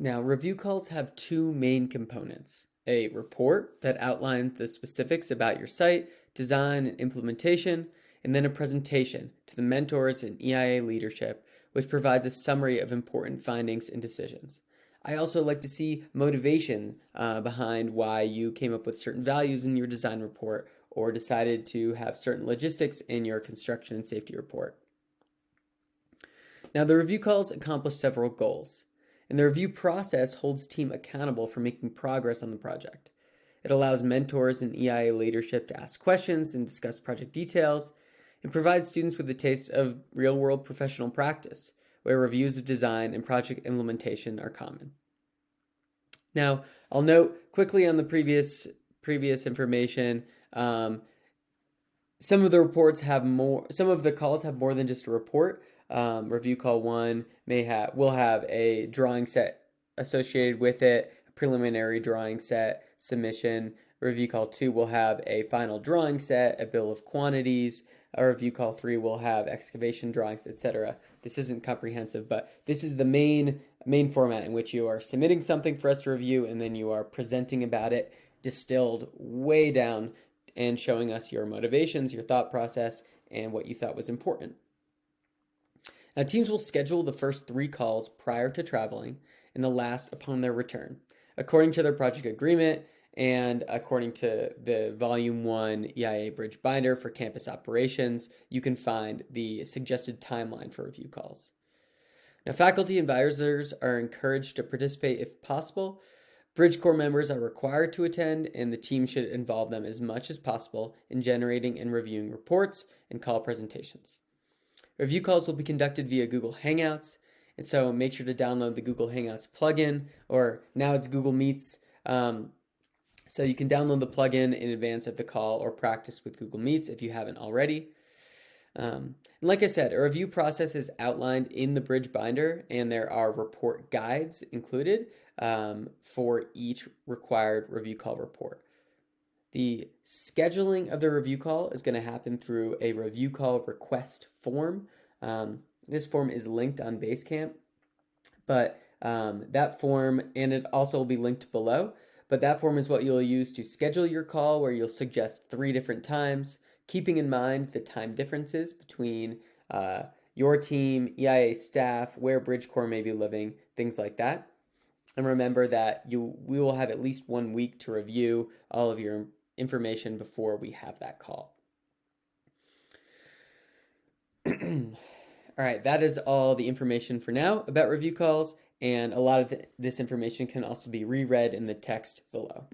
Now, review calls have two main components: a report that outlines the specifics about your site, design, and implementation, and then a presentation to the mentors and EIA leadership, which provides a summary of important findings and decisions. I also like to see motivation behind why you came up with certain values in your design report or decided to have certain logistics in your construction and safety report. Now, the review calls accomplish several goals, and the review process holds team accountable for making progress on the project. It allows mentors and EIA leadership to ask questions and discuss project details, and provides students with a taste of real-world professional practice, where reviews of design and project implementation are common. Now, I'll note quickly on the previous information, some of the reports have more. Some of the calls have more than just a report. Review call 1 will have a drawing set associated with it, a preliminary drawing set, submission. Review call 2 will have a final drawing set, a bill of quantities. A review call 3 will have excavation drawings, etc. This isn't comprehensive, but this is the main format in which you are submitting something for us to review, and then you are presenting about it, distilled way down, and showing us your motivations, your thought process, and what you thought was important. Now, teams will schedule the first 3 calls prior to traveling and the last upon their return, according to their project agreement and according to the Volume 1 EIA Bridge Binder for campus operations. You can find the suggested timeline for review calls. Now, faculty advisors are encouraged to participate if possible. Bridge Corps members are required to attend, and the team should involve them as much as possible in generating and reviewing reports and call presentations. Review calls will be conducted via Google Hangouts, and so make sure to download the Google Hangouts plugin, or now it's Google Meets. So you can download the plugin in advance of the call or practice with Google Meets if you haven't already. And like I said, a review process is outlined in the Bridge Binder, and there are report guides included for each required review call report. The scheduling of the review call is going to happen through a review call request form. This form is linked on Basecamp, but that form, and it also will be linked below, but that form is what you'll use to schedule your call, where you'll suggest 3 different times, keeping in mind the time differences between your team, EIA staff, where Bridge Corps may be living, things like that. And remember that we will have at least 1 week to review all of your information before we have that call. All right, that is all the information for now about review calls, and a lot of this information can also be reread in the text below.